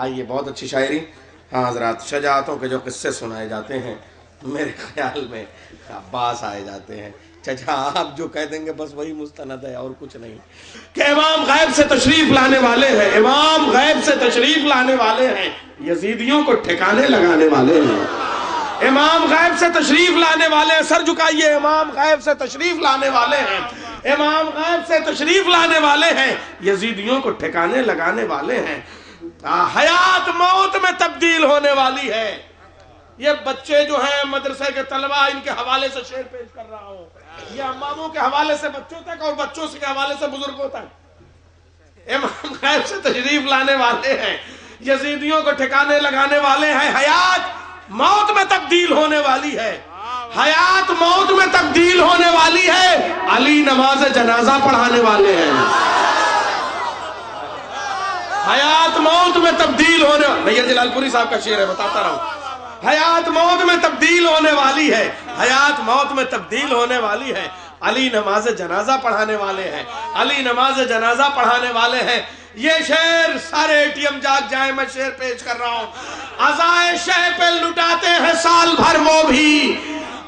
آئیے بہت اچھی شاعری. ہاں حضرات, شجاعتوں کے جو قصے سنائے جاتے ہیں میرے خیال میں عباس آئے جاتے ہیں. چچا آپ جو کہہ دیں گے بس وہی مستند ہے اور کچھ نہیں. کہ امام غیب سے تشریف لانے والے ہیں, امام غیب سے تشریف لانے والے ہیں, یزیدیوں کو ٹھکانے لگانے والے ہیں. امام غیب سے تشریف لانے والے ہیں, سر جھکائیے, امام غیب سے تشریف لانے والے ہیں, امام غیب سے تشریف لانے والے ہیں, یزیدیوں کو ٹھکانے لگانے والے ہیں. حیات موت میں تبدیل ہونے والی ہے. یہ بچے جو ہیں مدرسے کے طلبہ, ان کے حوالے سے شعر پیش کر رہا ہوں. یہ اماموں کے حوالے سے بچوں تک اور بچوں کے حوالے سے بزرگوں تک. امام غیب سے تشریف لانے والے ہیں, یزیدیوں کو ٹھکانے لگانے والے ہیں. حیات موت میں تبدیل ہونے والی ہے, حیات موت میں تبدیل ہونے والی ہے. علی نماز جنازہ پڑھانے والے ہیں. حیات موت میں تبدیل ہونے, بھیا جلال پوری صاحب کا شعر ہے, بتاتا رہا ہوں. حیات موت میں تبدیل ہونے والی ہے, حیات موت میں تبدیل ہونے والی ہے. علی نماز جنازہ پڑھانے والے ہیں, علی نماز جنازہ پڑھانے والے ہیں. یہ شعر سارے اے ٹی ایم جاگ جائیں, میں شعر پیش کر رہا ہوں. عزائے شہ پہ لٹاتے ہیں سال بھر وہ بھی,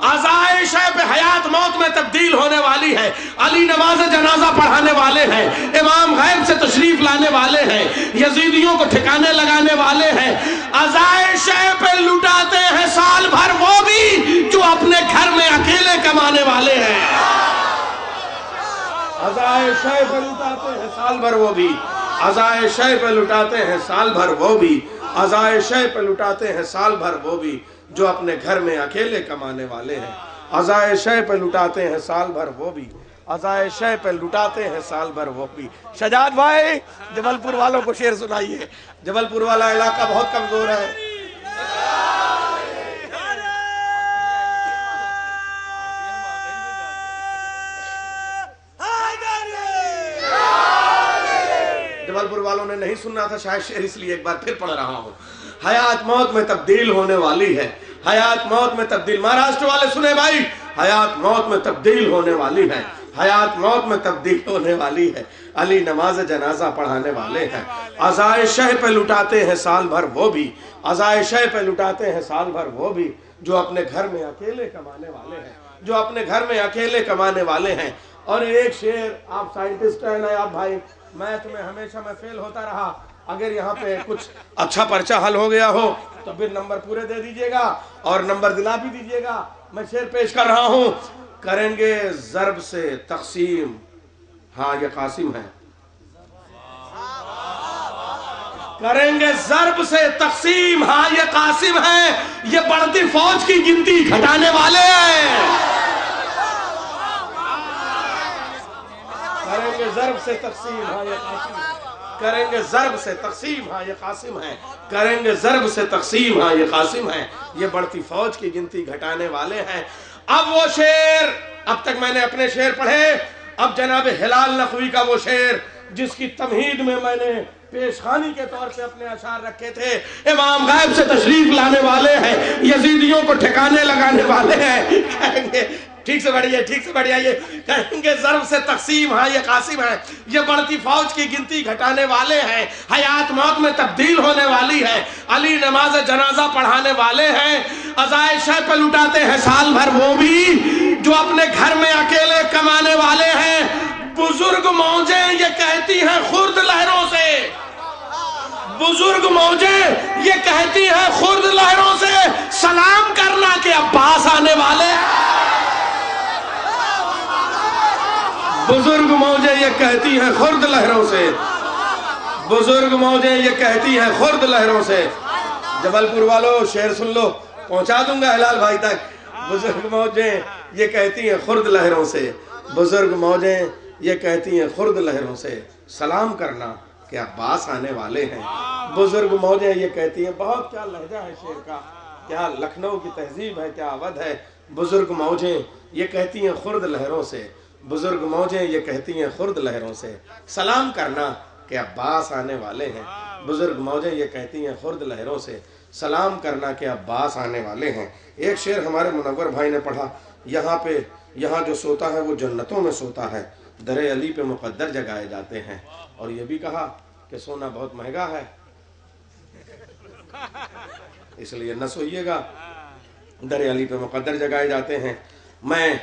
عزائے شہ پہ حیات موت میں تبدیل ہونے والی ہے. علی نماز جنازہ پڑھانے والے ہیں, امام غیب سے تشریف لانے والے ہیں, یزیدیوں کو ٹھکانے لگانے والے ہیں. عزائے شہ پہ لٹاتے ہیں سال بھر وہ بھی جو اپنے گھر میں اکیلے کمانے والے ہیں. عزائے شہ پہ لٹاتے ہیں سال بھر وہ بھی, عزائے شہ پہ لٹاتے ہیں سال بھر وہ بھی, عزائے شہ پہ لٹاتے ہیں سال بھر وہ بھی جو اپنے گھر میں اکیلے کمانے والے ہیں. عزائے شہ پہ لٹاتے ہیں سال بھر وہ بھی, عزائے شہ پہ لٹاتے ہیں سال بھر وہ بھی. شجاعت بھائی جبل پور والوں کو شعر سنائیے. جبل پور والا علاقہ بہت کمزور ہے. جبل پور والوں نے نہیں سننا تھا شاید شعر, اس لیے ایک بار پھر پڑھ رہا ہوں. حیات موت میں تبدیل ہونے والی ہے, حیات موت میں تبدیل. مہاراشٹر والے سنے بھائی, حیات موت میں تبدیل ہونے والی ہے, حیات موت میں تبدیل ہونے والی ہے. علی نماز جنازہ پڑھانے والے ہیں. عزائے شہ پہ لٹاتے ہیں سال بھر وہ بھی, عزائے شہ پہ لٹاتے ہیں سال بھر وہ بھی جو اپنے گھر میں اکیلے کمانے والے ہیں, جو اپنے گھر میں اکیلے کمانے والے ہیں. اور ایک شعر, آپ سائنٹسٹ ہیں نا آپ بھائی, میتھ میں ہمیشہ میں فیل ہوتا رہا, اگر یہاں پہ کچھ اچھا پرچہ حل ہو گیا ہو تو پھر نمبر پورے دے دیجئے گا اور نمبر دلا بھی دیجئے گا. میں شعر پیش کر رہا ہوں. کریں گے ضرب سے تقسیم, ہاں یہ قاسم ہے. کریں گے ضرب سے تقسیم, ہاں یہ قاسم ہے. یہ بڑھتی فوج کی گنتی گھٹانے والے ہیں. کریں گے ضرب سے تقسیم, ہاں یہ قاسم ہے. کریں گے ضرب سے تقسیم, ہاں یہ قاسم ہے. کریں گے ضرب سے تقسیم, ہاں یہ قاسم ہے. یہ بڑھتی فوج کی گنتی گھٹانے والے ہیں. اب وہ شعر, اب تک میں نے اپنے شعر پڑھے, اب جناب ہلال نقوی کا وہ شعر جس کی تمہید میں میں نے پیشخانی کے طور پہ اپنے اشعار رکھے تھے. امام غیب سے تشریف لانے والے ہیں, یزیدیوں کو ٹھکانے لگانے والے ہیں. کہیں گے ٹھیک سے بڑھئے, ٹھیک سے بڑھئے, یہ کہیں گے ضرب سے تقسیم, ہاں یہ قاسم ہے. یہ بڑھتی فوج کی گنتی گھٹانے والے ہیں. حیات موت میں تبدیل ہونے والی ہے. علی نماز جنازہ پڑھانے والے ہیں. عزائے شہ پہ لٹاتے ہیں سال بھر وہ بھی جو اپنے گھر میں اکیلے کمانے والے ہیں. بزرگ موجیں یہ کہتی ہیں خرد لہروں سے, بزرگ موجیں یہ کہتی ہیں خرد لہروں سے, سلام کرنا کہ عباس آنے والے ہیں. بزرگ موجیں یہ کہتی ہیں خرد لہروں سے, بزرگ موجیں یہ کہتی ہیں خرد لہروں سے. جبل پور والوں شعر سن لو, پہنچا دوں گا ہلال بھائی تک. بزرگ موجیں یہ کہتی ہیں خرد لہروں سے, بزرگ موجیں یہ کہتی ہیں خرد لہروں سے, سلام کرنا کہ عباس آنے والے ہیں. بزرگ موجیں یہ کہتی ہیں, بہت کیا لہجہ ہے شعر کا, کیا لکھنؤ کی تہذیب ہے, کیا اودھ ہے. بزرگ موجیں یہ کہتی ہیں خرد لہروں سے, بزرگ موجیں یہ کہتی ہیں خرد لہروں سے, سلام کرنا کہ عباس آنے والے ہیں. بزرگ موجیں یہ کہتی ہیں خرد لہروں سے, سلام کرنا کہ عباس آنے والے ہیں. ایک شعر ہمارے منور بھائی نے پڑھا, یہاں جو سوتا ہے وہ جنتوں میں سوتا ہے, در علی پہ مقدر جگائے جاتے ہیں. اور یہ بھی کہا کہ سونا بہت مہنگا ہے, اس لیے نہ سوئیے گا، در علی پہ مقدر جگائے جاتے ہیں۔ میں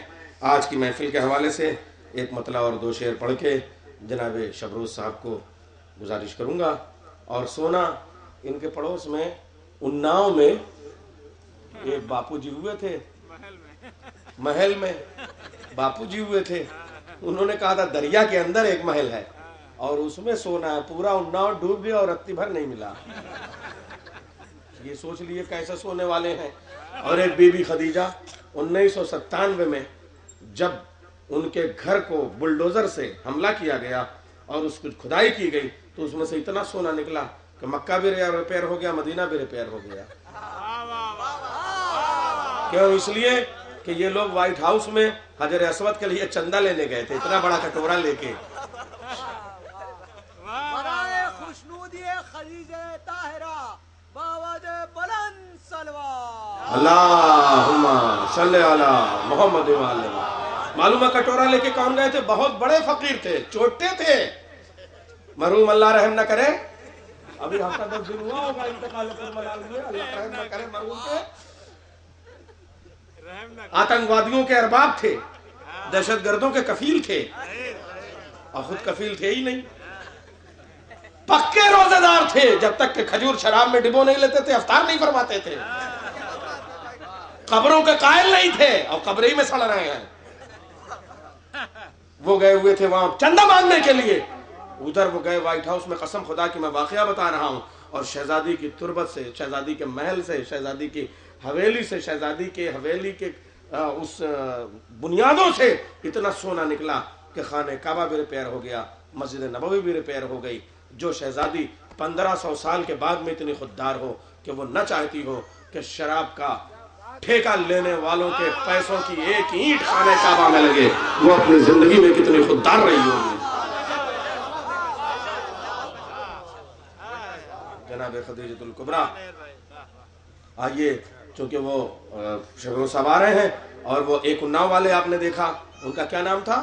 آج کی محفل کے حوالے سے ایک مطلع اور 2 شعر پڑھ کے جناب شبروز صاحب کو گزارش کروں گا۔ اور سونا ان کے پڑوس میں اناؤ میں ایک باپو جی ہوئے تھے، محل میں باپو جی ہوئے تھے، انہوں نے کہا تھا دریا کے اندر ایک محل ہے اور اس میں سونا ہے، پورا اناؤ ڈوب گیا اور رتی بھر نہیں ملا۔ یہ سوچ لیے کیسے سونے والے ہیں۔ اور ایک بی بی خدیجہ 1997 میں جب ان کے گھر کو بلڈوزر سے حملہ کیا گیا اور اس کی کھدائی کی گئی تو اس میں سے اتنا سونا نکلا کہ مکہ بھی ریپیئر ہو گیا، مدینہ بھی ریپیئر ہو گیا۔ کیوں؟ اس لیے کہ یہ لوگ وائٹ ہاؤس میں حجر اسود کے لیے چندہ لینے گئے تھے، اتنا بڑا کٹورا لے کے۔ اللہم صلی علی محمد وعلی۔ معلوم ہے کٹورا لے کے کون گئے تھے؟ بہت بڑے فقیر تھے، چوٹے تھے، مرحوم اللہ رحم نہ کرے، ابھی ہفتہ 10 دن ہوا ہوگا انتقال پر ملال میں، اللہ رحم نہ کرے مرحوم کے۔ آتنکوادیوں کے ارباب تھے، دہشت گردوں کے کفیل تھے، اور خود کفیل تھے ہی نہیں، پکے روزے دار تھے، جب تک کہ کھجور شراب میں ڈبو نہیں لیتے تھے افطار نہیں فرماتے تھے، قبروں کے قائل نہیں تھے اور قبر ہی میں سڑ رہے ہیں۔ وہ گئے ہوئے تھے وہاں چندہ مانگنے کے لیے، ادھر وہ گئے وائٹ ہاؤس میں، قسم خدا کی میں واقعہ بتا رہا ہوں، اور شہزادی کی تربت سے، شہزادی کے محل سے، شہزادی کی حویلی سے، شہزادی کے حویلی کے اس بنیادوں سے اتنا سونا نکلا کہ خانہ کعبہ بھی ریپیئر ہو گیا، مسجد نبوی بھی ریپیئر ہو گئی۔ جو شہزادی 1500 سال کے بعد میں اتنی خوددار ہو کہ وہ نہ چاہتی ہو کہ شراب کا ٹھیکہ لینے والوں کے پیسوں کی ایک اینٹ خانہ کعبہ میں لگے، وہ اپنی زندگی میں کتنی خوددار رہی ہوگی۔ جناب خدیجۃ الکبریٰ، آئیے، چونکہ وہ شبروز صاحب آ رہے ہیں، اور وہ ایک اناؤ والے آپ نے دیکھا، ان کا کیا نام تھا؟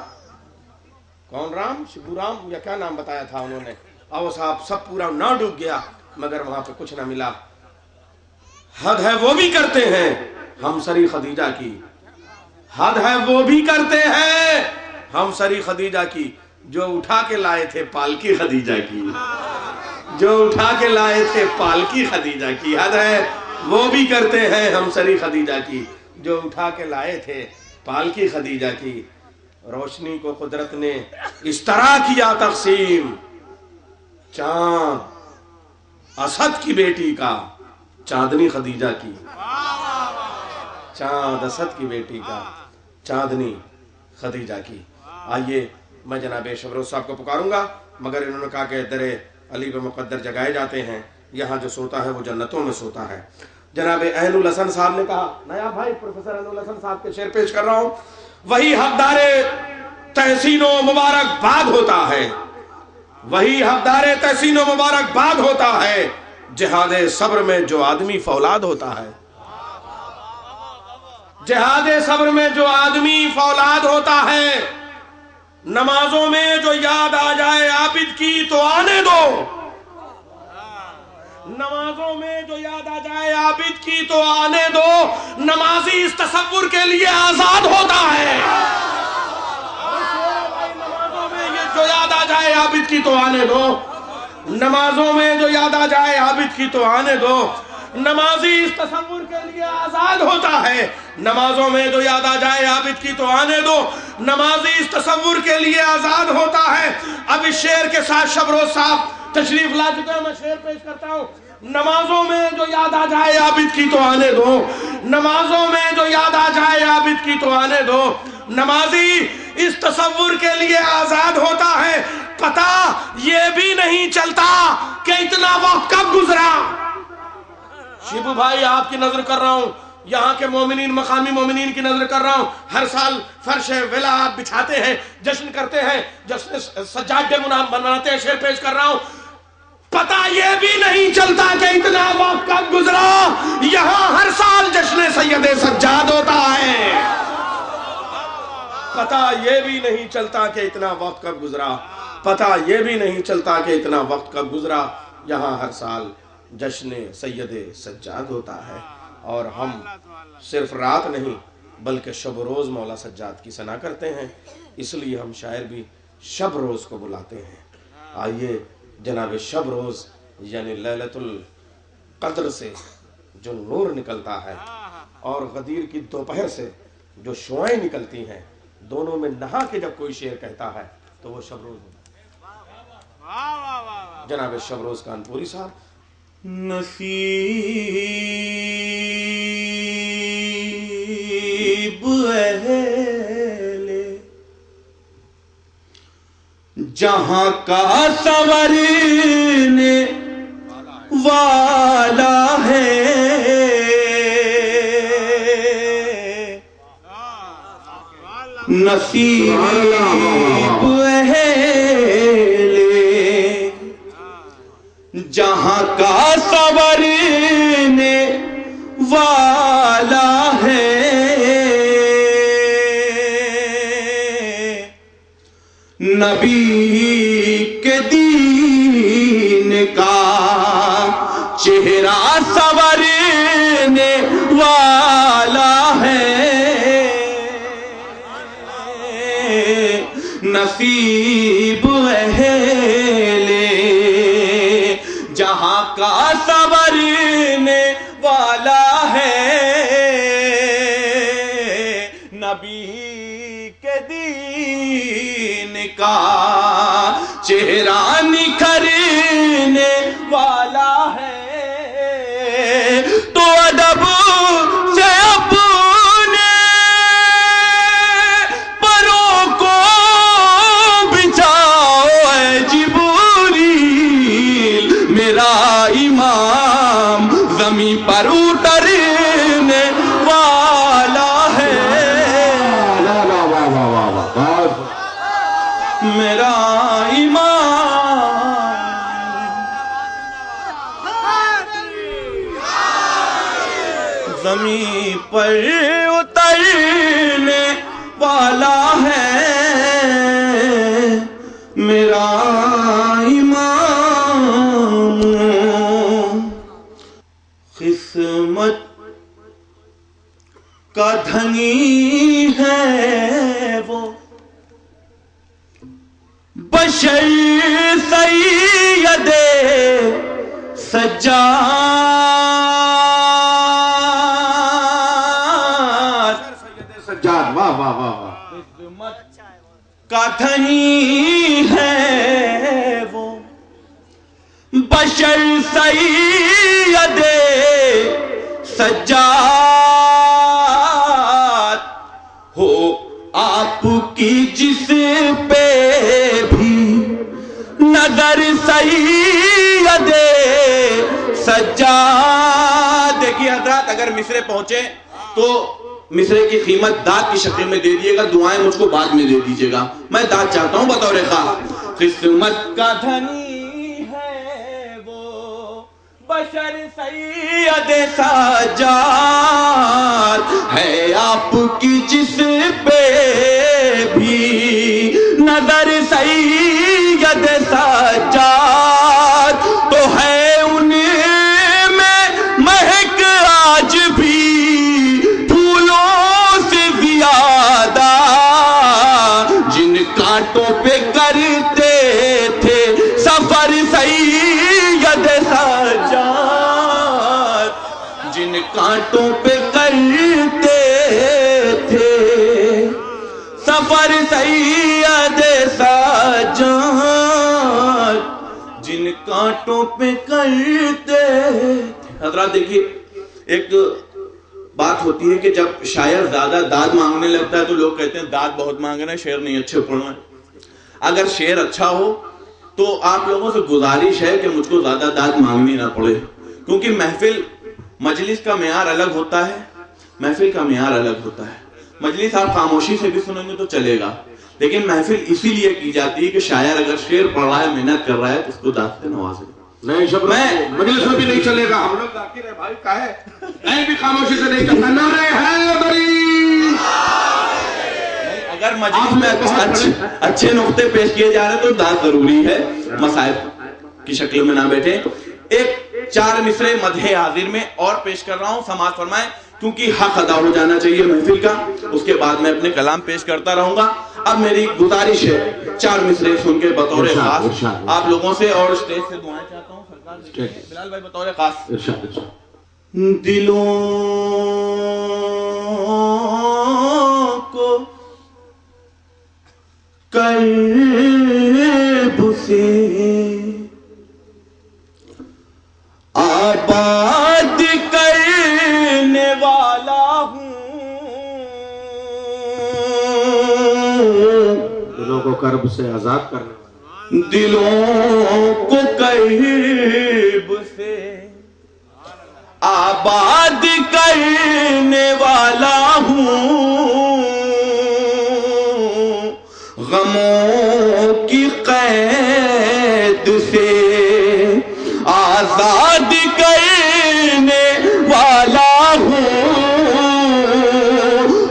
کون رام؟ شبو رام یا کیا نام بتایا تھا انہوں نے؟ آؤ صاحب، سب پورا اناؤ ڈوب گیا مگر وہاں پہ کچھ نہ ملا۔ حد ہے وہ بھی کرتے ہیں ہم سری خدیجہ کی، حد ہے وہ بھی کرتے ہیں ہم سری خدیجہ کی، جو اٹھا کے لائے تھے پالکی خدیجہ کی، جو اٹھا کے لائے تھے پالکی خدیجہ کی، حد ہے وہ بھی کرتے ہیں ہم سری خدیجہ کی، جو اٹھا کے لائے تھے پالکی خدیجہ کی۔ روشنی کو قدرت نے اس طرح کیا تقسیم، چاند اسد کی بیٹی کا چاندنی خدیجہ کی، چاند اسد کی بیٹی کا چاندنی خدیجہ کی۔ آئیے، میں جناب شبروز صاحب کو پکاروں گا، مگر انہوں نے کہا کہ در علی پہ مقدر جگائے جاتے ہیں، یہاں جو سوتا ہے وہ جنتوں میں سوتا ہے۔ جناب عین الحسن صاحب نے کہا، نیا بھائی پروفیسر عین الحسن صاحب کے شعر پیش کر رہا ہوں، وہی حقدار تحسین و مبارک باد ہوتا ہے، وہی حقدار تحسین و مبارک باد ہوتا ہے، جہاد صبر میں جو آدمی فولاد ہوتا ہے، جہاد صبر میں جو آدمی فولاد ہوتا ہے، نمازوں میں جو یاد آ جائے عابد کی تو آنے دو، نمازوں میں جو یاد آ جائے عابد کی تو آنے دو، نمازی اس تصور کے لیے آزاد ہوتا ہے، نمازوں میں یہ جو یاد آ جائے عابد کی تو آنے دو، نمازوں میں جو یاد آ جائے عابد کی تو آنے دو، نمازی اس تصور کے لیے آزاد ہوتا ہے، نمازوں میں جو یاد آ جائے عابد کی تو آنے دو، نمازی اس تصور کے لیے آزاد ہوتا ہے۔ اب اس شعر کے ساتھ شبروز صاحب تشریف لا چکے ہیں، میں شعر پیش کرتا ہوں، نمازوں میں جو یاد آ جائے عابد کی تو آنے دو، نمازوں میں جو یاد آ جائے عابد کی تو آنے دو، نمازی اس تصور کے لیے آزاد ہوتا ہے، پتہ یہ بھی نہیں چلتا کہ اتنا وقت کب گزرا۔ شیبو بھائی آپ کی نظر کر رہا ہوں، یہاں کے مومنین، مقامی مومنین کی نظر کر رہا ہوں، ہر سال فرش ولا آپ بچھاتے ہیں، جشن کرتے ہیں، جشن سجاد ڈے مناتے ہیں، شعر پیش کر رہا ہوں، پتہ یہ بھی نہیں چلتا کہ اتنا وقت کب گزرا، یہاں ہر سال جشن سید سجاد ہوتا ہے، پتہ یہ بھی نہیں چلتا کہ اتنا وقت کب گزرا، پتہ یہ بھی نہیں چلتا کہ اتنا وقت کب گزرا، یہاں ہر سال جشن سید سجاد ہوتا ہے، اور ہم صرف رات نہیں بلکہ شب و روز مولا سجاد کی ثنا کرتے ہیں، اس لیے ہم شاعر بھی شب روز کو بلاتے ہیں۔ آئیے جناب شب روز یعنی لیلۃ القدر سے جو نور نکلتا ہے اور غدیر کی دوپہر سے جو شعائیں نکلتی ہیں، دونوں میں نہا کے جب کوئی شعر کہتا ہے تو وہ شب روز ہوتا ہے۔ جناب شب روز کانپوری صاحب۔ نصیب اہل جہاں کا سنورنے والا ہے، نصیب اہل جہاں کا سنورنے والا ہے، نبی کے دین کا چہرہ سنورنے والا ہے، نصیب اہل جہاں کا سنورنے والا ہے، نبی کے دین کا چہرہ نکھرنے والا ہے، تو ادب سے اپنے پروں کو بچاؤ اے جبریل، میرا امام زمین پر اترنے والا ہے، میرا امام زمین پر اترنے والا ہے، میرا امام قسمت کا دھنی ہے وہ، بشر سید سجاد، سجاد، واہ واہ واہ واہ، قسمت کا دھنی ہے وہ، بشر سید سجاد، ہو آپ کی جس پہ بھی نظر سید سجاد۔ دیکھیے حضرات، اگر مصرے پہنچے تو مصرے کی قیمت داد کی شکل میں دے دیے گا، دعائیں مجھ کو بعد میں دے دیجیے گا، میں داد چاہتا ہوں بطور خاص۔ قسمت کا دھنی ہے وہ، بشر سید سجاد، ہے آپ کی جس پہ بھی نظر سید سجاد، تو ہے ان میں مہک آج بھی پھولوں سے زیادہ، جن کانٹوں پہ کرتے تھے سفر سید سجاد، جن کانٹوں پہ کرتے تھے سفر سید سجاد، جن کانٹوں پہ کرتے تھے۔ حضرات دیکھیے، ایک بات ہوتی ہے کہ جب شاعر زیادہ داد مانگنے لگتا ہے تو لوگ کہتے ہیں داد بہت مانگ رہے ہیں، شعر نہیں اچھے پڑھ رہے ہیں۔ اگر شعر اچھا ہو تو آپ لوگوں سے گزارش ہے کہ مجھ کو زیادہ داد مانگنی نہ پڑے، کیونکہ محفل مجلس کا معیار الگ ہوتا ہے، محفل کا معیار الگ ہوتا ہے۔ مجلس آپ خاموشی سے بھی سنیں گے تو چلے گا، لیکن محفل اسی لیے کی جاتی ہے کہ شاعر اگر شعر پڑھ رہا ہے، محنت کر رہا ہے تو اس کو داد سے نوازے۔ نہیں شب مجلس میں بھی نہیں چلے گا، ہم لوگ ذاکر ہے بھائی، کہے کہیں بھی خاموشی سے نہیں چلتا، نعرہ حیدری۔ اگر مجلس میں اچھے نقطے پیش کیے جا رہے ہیں تو داد ضروری ہے، مصائب کی شکل میں نہ بیٹھے۔ ایک 4 مصرے مدح حاضر میں اور پیش کر رہا ہوں، سماعت فرمائیں، کیونکہ حق ادا ہو جانا چاہیے محفل کا، اس کے بعد میں اپنے کلام پیش کرتا رہوں گا۔ اب میری گزارش ہے 4 مصرے سن کے بطور خاص آپ لوگوں سے، اور اسٹیج سے دعائیں چاہتا ہوں سرکار بلال بھائی بطور خاص۔ دلوں کو قلب سے آباد کرنے والا ہوں، دلوں کو کرب سے آزاد کرنے والا، دلوں کو قلب سے آباد کرنے والا ہوں، غموں کی قید سے آزاد کرنے والا ہوں،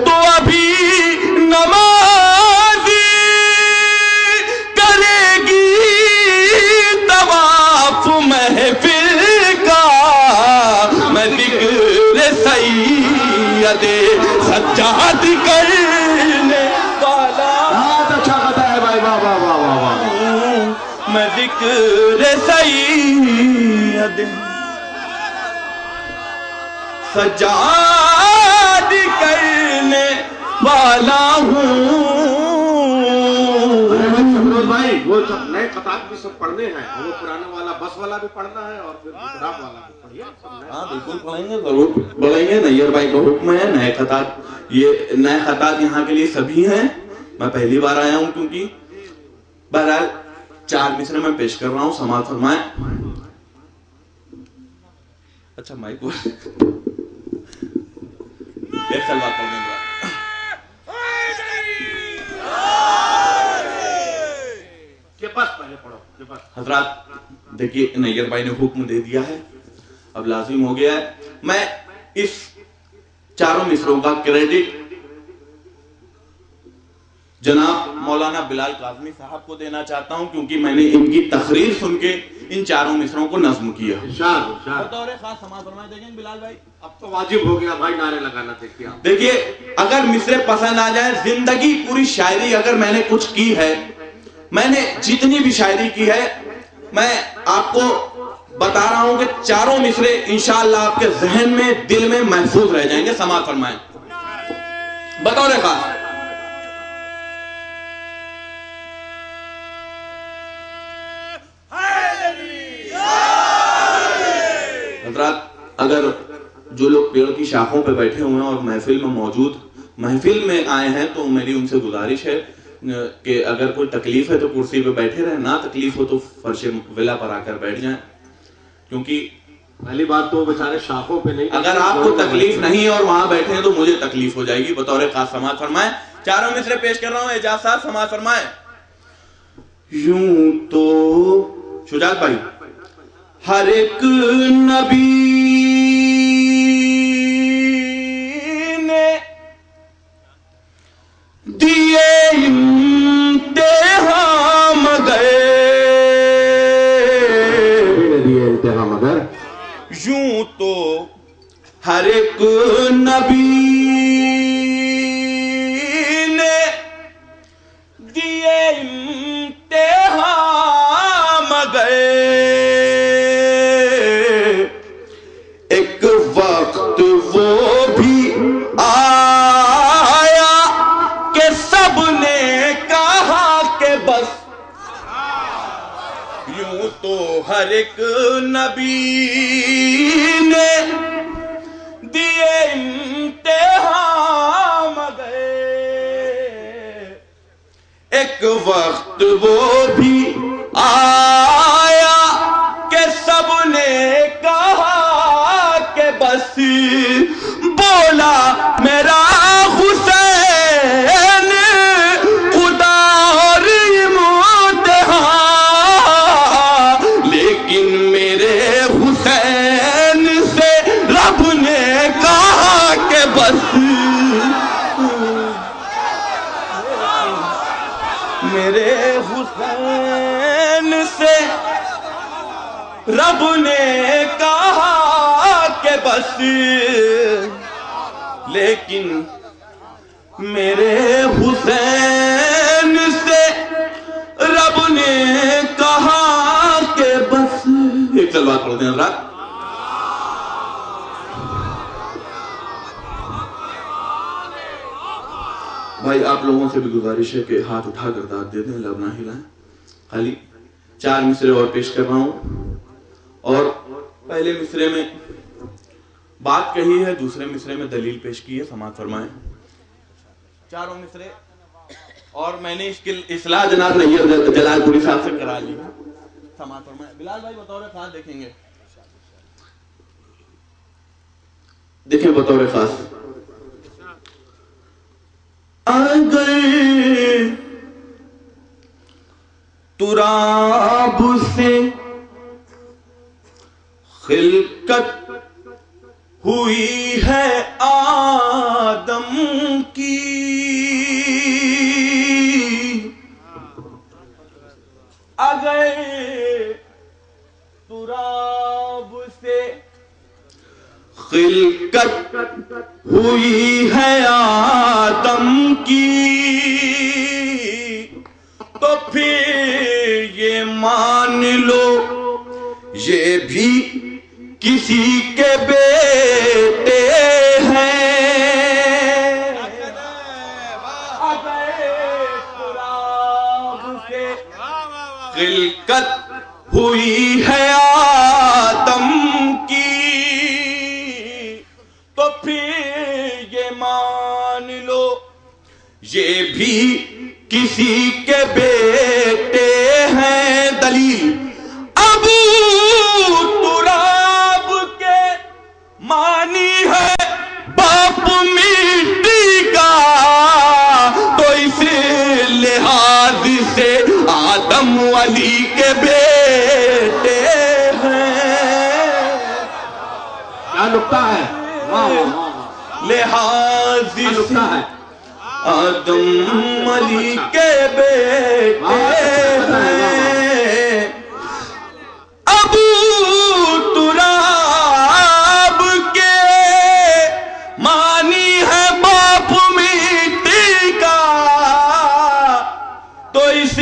تو ابھی نمازی کرے گی طواف محفل کا، میں ذکر سید سجاد کرنے والا، بہت اچھا کہتا ہے بھائی، واہ واہ واہ واہ واہ، میں ذکر سید سجاد کرنے والا ہوں۔ شمروز بھائی، وہ سب نئے خطاب بھی سب پڑھنے ہیں، وہ پرانا والا بس والا بھی پڑھنا ہے اور پھر خطاب والا بھی پڑھیے۔ ہاں بالکل پڑھیں گے، ضرور پڑھیں گے، نیئر بھائی کا حکم ہے، نئے خطاب، یہ نئے خطاب یہاں کے لیے سبھی ہیں، میں پہلی بار آیا ہوں کیونکہ بہرحال 4 مصرے میں پیش کر رہا ہوں، سماعت فرمائیں۔ اچھا مائک بول ایک سلوات پڑھ دیں گا۔ کہ بس پہلے پڑھو، کہ بس۔ حضرات دیکھیے نیئر بھائی نے حکم دے دیا ہے، اب لازم ہو گیا ہے، میں اس 4 مصروں کا کریڈٹ جناب مولانا بلال کاظمی صاحب کو دینا چاہتا ہوں، کیونکہ میں نے ان کی تقریر سن کے ان 4 مصروں کو نظم کیا۔ بطور خاص سماعت فرمائیں، دیکھیں بلال بھائی اب تو واجب ہو گیا بھائی نعرے لگانا، دیکھیے آپ۔ دیکھیے اگر مصرے پسند آ جائیں، زندگی پوری شاعری اگر میں نے کچھ کی ہے، میں نے جتنی بھی شاعری کی ہے، میں آپ کو بتا رہا ہوں کہ 4 مصرے انشاءاللہ آپ کے ذہن میں دل میں محفوظ رہ جائیں گے، سماعت فرمائیں بطور خاص۔ حضرات اگر جو لوگ پیڑ کی شاخوں پہ بیٹھے ہوئے ہیں اور محفل میں موجود، محفل میں آئے ہیں، تو میری ان سے گزارش ہے کہ اگر کوئی تکلیف ہے تو کرسی پہ بیٹھے رہیں، نہ تکلیف ہو تو فرش ولا پر آ کر بیٹھ جائیں، کیونکہ پہلی بات تو بیچارے شاخوں پہ نہیں، اگر آپ کو تکلیف نہیں اور وہاں بیٹھے ہیں تو مجھے تکلیف ہو جائے گی۔ بطور خاص سماعت فرمائیں، 4 مصرے پیش کر رہا ہوں، اعجاز صاحب سماعت فرمائیں۔ یوں تو شجاعت بھائی، ہر ایک نبی نے دیے امتحان مگر، یوں تو ہر ایک نبی نے دیے امتحان مگر، ایک وقت وہ بھی آیا کہ سب نے کہا کہ بس، یوں تو ہر ایک نبی نے دیے امتحان مگر، ایک وقت وہ بھی آیا کہ سب نے کہا کہ بس، بولا میرا حسین خدا اور امتحان، لیکن میرے حسین سے رب نے کہا کہ بس، میرے حسین سے رب نے کہا بس، لیکن میرے حسین سے رب نے کہا کہ بس. ایک سلوات پڑھتے ہیں حضرات. بھائی آپ لوگوں سے بھی گزارش ہے کہ ہاتھ اٹھا کر داد دے دیں، لب نہ ہلائیں. خالی 4 مصرے اور پیش کر رہا ہوں، اور پہلے مصرے میں بات کہی ہے، دوسرے مصرے میں دلیل پیش کی ہے. سماعت فرمائیں. 4 مصرے اور میں نے اس کی اصلاح جناب نیر جلال پوری صاحب سے کرا لی. سماعت فرمائیں. بلال بھائی بطور خاص دیکھیں گے، دیکھیں بطور خاص. اگر تراب سے خلقت ہوئی ہے آدم کی، اگر تراب سے خلقت ہوئی ہے آدم کی، تو پھر یہ مان لو یہ بھی کسی کے بیٹے ہیں. اگر تراب سے خلقت ہوئی ہے آدم کی، تو پھر یہ مان لو یہ بھی کسی کے بیٹے ہیں. دلیل ابو تراب کے مانی ہے باپ مٹی کا، تو اس لحاظ سے آدم علی کے بیٹے ہیں. کیا نکتہ ہے؟ لحاظ سے آدم علی کے بیٹے ہیں. ابو تراب کے مانی ہے باپ مٹی کا، تو اس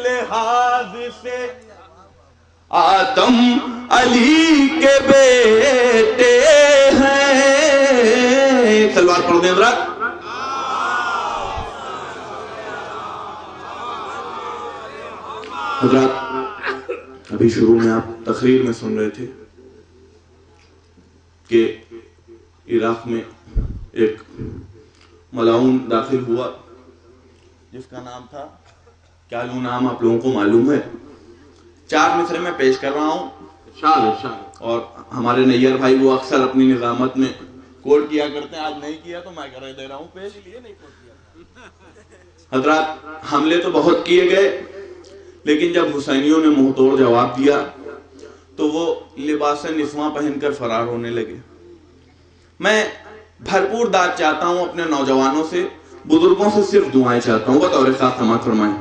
لحاظ سے آدم علی کے بیٹے ہیں. سلوات پڑھ دیں حضرات. حضرات ابھی شروع میں آپ تقریر میں سن رہے تھے کہ عراق میں ایک ملعون داخل ہوا جس کا نام تھا، کیا لوں نام آپ لوگوں کو معلوم ہے. 4 مصرے میں پیش کر رہا ہوں، اور ہمارے نیر بھائی وہ اکثر اپنی نظامت میں کوٹ کیا کرتے ہیں، آج نہیں کیا تو میں کر دے رہا ہوں پیش. حضرات حملے تو بہت کیے گئے، لیکن جب حسینیوں نے منہ توڑ جواب دیا تو وہ لباس نسواں پہن کر فرار ہونے لگے. میں بھرپور داد چاہتا ہوں اپنے نوجوانوں سے، بزرگوں سے صرف دعائیں چاہتا ہوں. بطور خاص سماعت فرمائیں.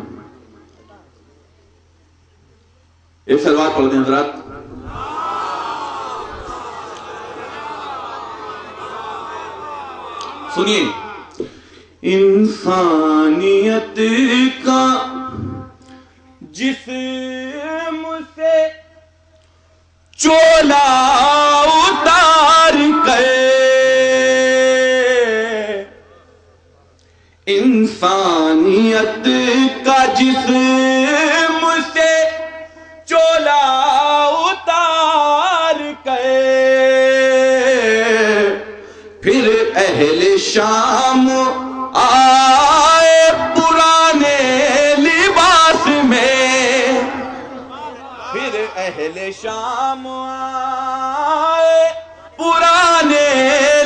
ایک سلوات پڑھ دیں حضرات. سنیے. انسانیت کا جسم سے چولا اتار کر، انسانیت کا جسم سے چولا اتار کر، پھر اہل شام آئے پرانے لباس میں، پھر اہل شام آئے پرانے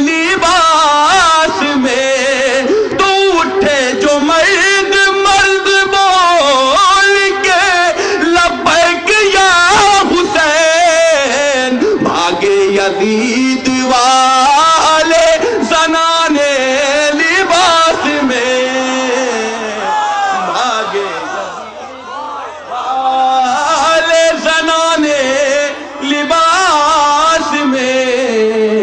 لباس میں، تو اٹھے جو مرد مرد بول کے لبیک یا حسین، بھاگے یزید والے زنانے لباس میں، بھاگے والے زنانے لباس میں.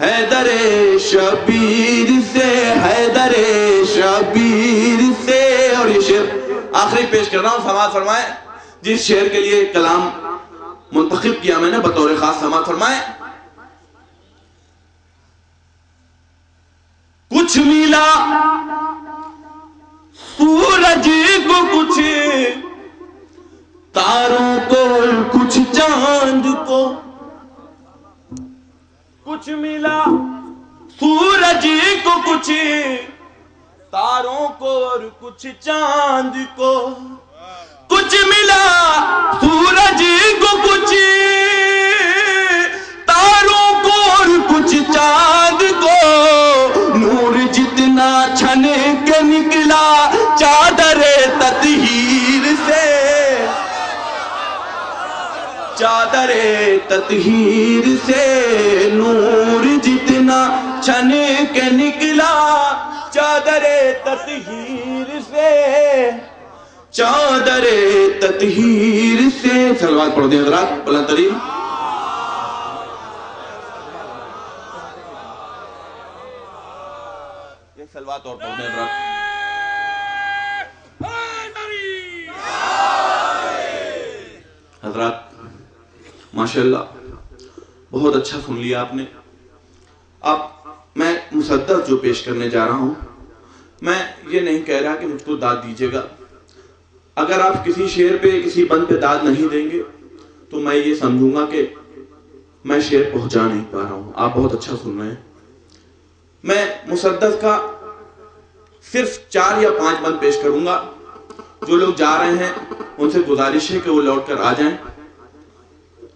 حیدر شبیر سے، حیدر شبیر سے. اور یہ شعر آخری پیش کر رہا ہوں، سماعت فرمائیں. جس شعر کے لیے کلام منتخب کیا میں نے بطور خاص، سماعت فرمائیں. کچھ ملا سورج کو، کچھ تاروں کو، کچھ چاند کو. کچھ ملا سورج کو، کچھ تاروں کو اور کچھ چاند کو. کچھ ملا سورج کو، کچھ تاروں کو اور کچھ چاند کو. نور جتنا چھن کے نکلا چادر تطہیر سے، چادر تطہیر سے. نور جتنا چھن کے نکلا چادر تطہیر سے، چادر تطہیر سے. صلوات پڑھ دیں حضرات بلند ترین. یہ صلوات اور پڑھ دیں حضرات. حضرات ماشاءاللہ بہت اچھا سن لیا آپ نے. اب میں مصدق جو پیش کرنے جا رہا ہوں، میں یہ نہیں کہہ رہا کہ مجھ کو داد دیجیے گا. اگر آپ کسی شعر پہ، کسی بند پہ داد نہیں دیں گے تو میں یہ سمجھوں گا کہ میں شعر پہنچا نہیں پا رہا ہوں. آپ بہت اچھا سن رہے ہیں. میں مصدق کا صرف 4 یا 5 بند پیش کروں گا. جو لوگ جا رہے ہیں ان سے گزارش ہے کہ وہ لوٹ کر آ جائیں،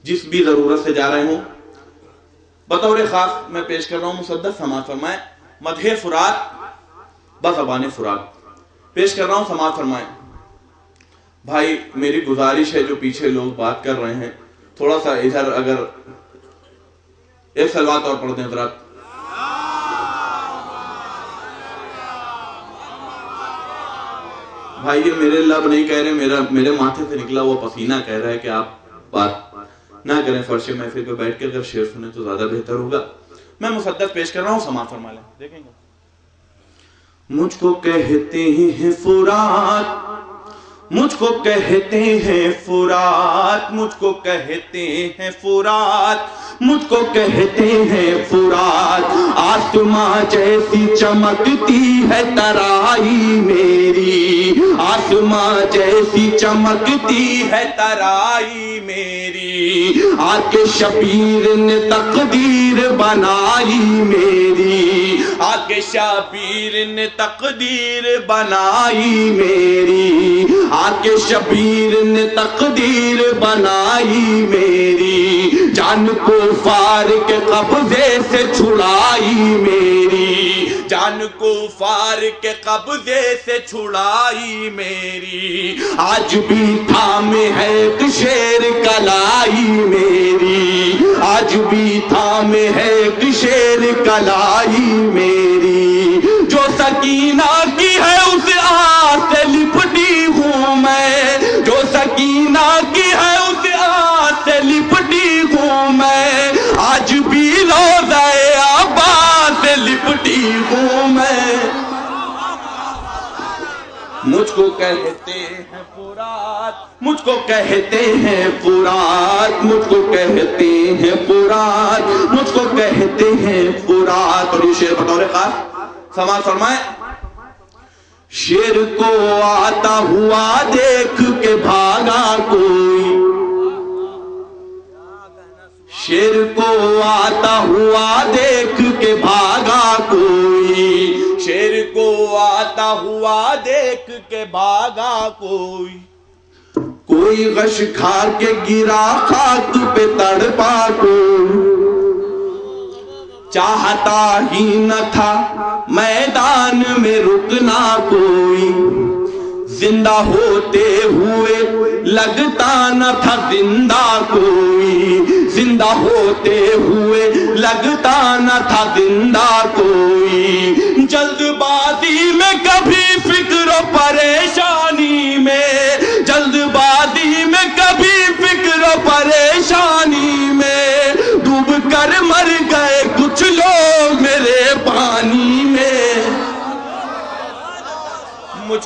جس بھی ضرورت سے جا رہے ہوں. بطور خاص میں پیش کر رہا ہوں مصدق، سماعت فرمائیں. مدح فرات بزبان فرات پیش کر رہا ہوں، سماعت فرمائیں. بھائی میری گزارش ہے جو پیچھے لوگ بات کر رہے ہیں تھوڑا سا ادھر اگر ایک صلوات اور پڑھ دیں حضرات. بھائی یہ میرے لب نہیں کہہ رہے، میرے ماتھے سے نکلا وہ پسینہ کہہ رہا ہے کہ آپ بات نہ کریں. فرش محفل پہ بیٹھ کے اگر شعر سنیں تو زیادہ بہتر ہوگا. میں مصدق پیش کر رہا ہوں، سماعت فرما لیں. دیکھیں گے. مجھ کو کہتے ہیں فرات، مجھ کو کہتے ہیں فرات، مجھ کو کہتے ہیں فرات، مجھ کو کہتے ہیں فرات. آسماں جیسی چمکتی ہے ترائی میری، آسماں جیسی چمکتی ہے ترائی میری. آ کے شبیر نے تقدیر بنائی میری، آ کے شبیر نے تقدیر بنائی میری، آ کے شبیر نے تقدیر بنائی میری. جان کو فار کے قبضے سے چھڑائی میری، جان کو فار کے قبضے سے چھڑائی میری. آج بھی تھامے ہے ایک شیر کلائی میری، آج بھی تھامے ہے ایک شیر کلائی میری. جو سکینہ کی ہے اس آس سے لپٹی ہوں میں، جو سکینہ کی ہے اس آس سے لپٹی ہوں میں. آج بھی روضہ عباس سے لپٹی ہوں میں. مجھ کو کہتے ہیں فرات، مجھ کو کہتے ہیں فرات، مجھ کو کہتے ہیں فرات، مجھ کو کہتے ہیں فرات. اور یہ شعر بطور خاص، سماعت فرمائیں. شیر کو آتا ہوا دیکھ کے بھاگا کوئی، شیر کو آتا ہوا دیکھ کے بھاگا کوئی، شیر کو آتا ہوا دیکھ کے بھاگا کوئی. کوئی غش کھا کے گرا خاک پہ تڑپا کوئی، چاہتا ہی نہ تھا میدان میں رکنا کوئی. زندہ ہوتے ہوئے لگتا نہ تھا زندہ کوئی، زندہ ہوتے ہوئے لگتا نہ تھا زندہ کوئی. جلد بازی میں کبھی فکر و پریشانی میں، جلد بازی میں کبھی فکر و پریشانی میں ڈوب کر مر گئے کچھ لوگ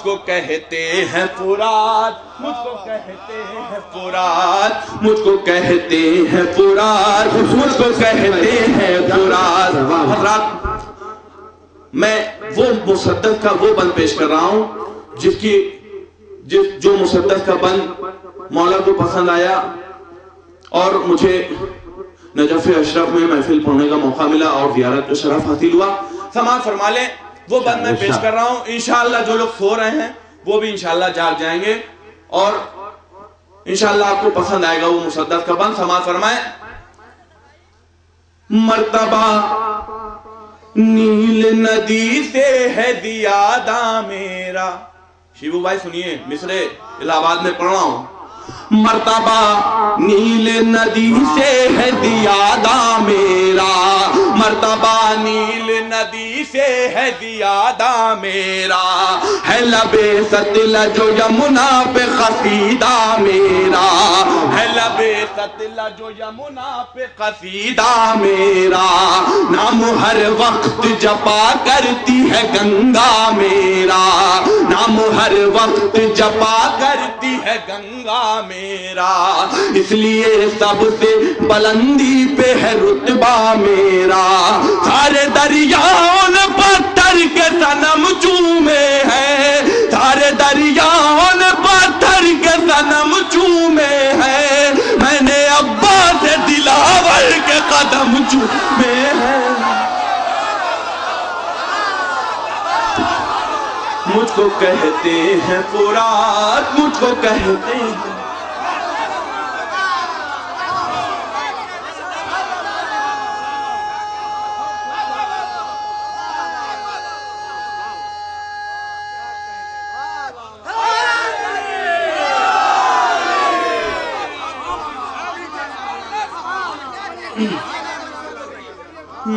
کو کہتے ہیں فرات، مجھ کو کہتے ہیں فرات، مجھ کو کہتے ہیں فرات، مجھ کو کہتے ہیں فرات۔ حضرات میں وہ مصدق کا وہ بند پیش کر رہا ہوں جو مصدق کا بند مولا کو پسند آیا اور مجھے نجف اشرف میں محفل پڑھنے کا موقع ملا اور زیارت کا شرف حاصل ہوا۔ سماعت فرما لیں، وہ بند میں پیش کر رہا ہوں۔ انشاءاللہ جو لوگ سو رہے ہیں وہ بھی انشاءاللہ جاگ جائیں گے اور انشاءاللہ آپ کو پسند آئے گا وہ مصدق کا بند۔ سماعت فرمائیں۔ مرتبہ نیل ندی سے ہے زیادہ میرا، شیبو بھائی سنیے، مصرے الہ آباد میں پڑھ رہا ہوں۔ مرتبہ نیل ندی سے ہے زیادہ میرا، مرتبہ نیل ندی سے ہے زیادہ میرا، ہے لبے ستلج و یمنا پہ قصیدہ میرا، ہے لبے ستلج و یمنا پہ قصیدہ میرا، نام ہر وقت جپا کرتی ہے گنگا میرا، نام ہر وقت جپا کرتی ہے گنگا میرا، اس لیے سب سے بلندی پہ ہے رتبہ میرا، سارے دریاؤں پتھر کے صنم چومے ہیں، سارے دریاؤں پتھر کے صنم چومے ہیں، میں نے ابا سے دلاور کے قدم چومے ہیں۔ مجھ کو کہتے ہیں فرات، مجھ کو کہتے ہیں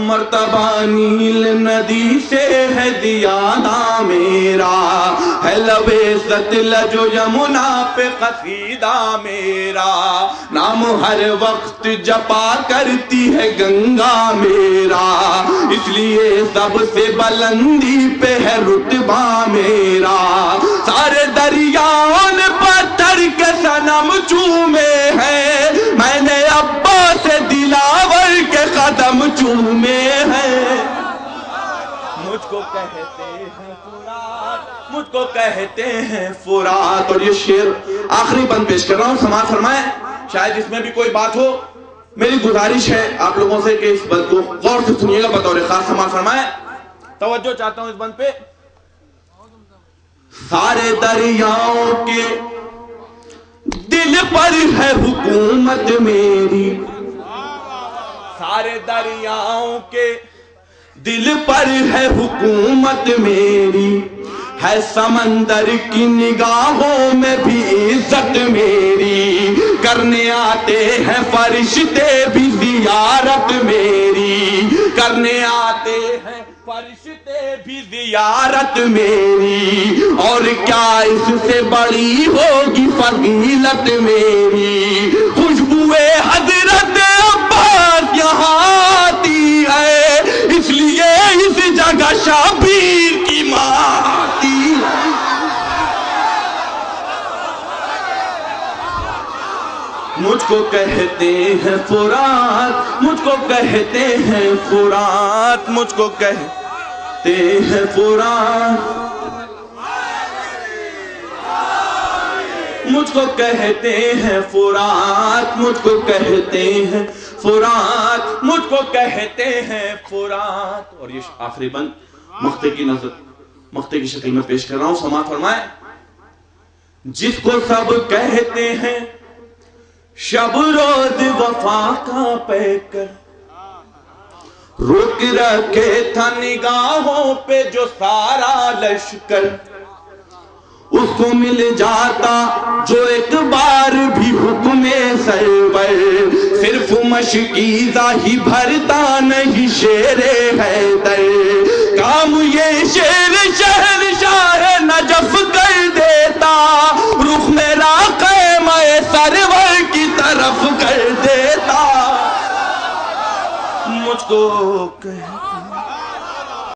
مرتبہ نیل ندی سے ہے زیادہ میرا، ہے لبے ستلج و یمنا پہ قصیدہ میرا، نام ہر وقت جپا کرتی ہے گنگا میرا، اس لیے سب سے بلندی پہ ہے رتبہ میرا، سارے دریاؤں پتھر کے صنم چومے ہیں، میں نے ابا سے دلاور کے قدم چومے ہیں۔ مجھ کو کہتے ہیں فرات، مجھ کو کہتے ہیں فرات۔ اور یہ شعر آخری بند پیش کر رہا ہوں، سماعت فرمائیں۔ شاید اس میں بھی کوئی بات ہو، میری گزارش ہے آپ لوگوں سے کہ اس بند کو غور سے سنیے گا بطور خاص۔ سماعت فرمائیں، توجہ چاہتا ہوں اس بند پہ۔ سارے دریاؤں کے دل پر ہے حکومت میری، سارے دریاؤں کے دل پر ہے حکومت میری، ہے سمندر کی نگاہوں میں بھی عزت میری، کرنے آتے ہیں فرشتے بھی زیارت میری، کرنے آتے ہیں فرشتے بھی زیارت میری، اور کیا اس سے بڑی ہوگی فضیلت میری، خوشبوئے حضرت عباس یہاں آتی ہے، اس لیے اس جگہ شبیر کی ماں آتی ہے۔ مجھ کو کہتے ہیں فرات، مجھ کو کہتے ہیں فرات، مجھ کو کہتے ہیں فرات، مجھ کو کہتے ہیں فرات، مجھ کو کہتے ہیں فرات، مجھ کو کہتے ہیں فرات۔ اور یہ آخری بند مقطع کی شکل میں پیش کر رہا ہوں، سماعت فرمائیں۔ جس کو سب کہتے ہیں شب روز وفا کا پیکر، رک رکھے تھا نگاہوں پہ جو سارا لشکر، اس کو مل جاتا جو ایک بار بھی حکم سرور، صرف مشکیزہ ہی بھرتا نہیں شیر حیدر، کام یہ شیر شہنشاہ نجف کر دیتا، رخ میرا خیمہ سرور کی طرف کر دیتا۔ مجھ کو کہتے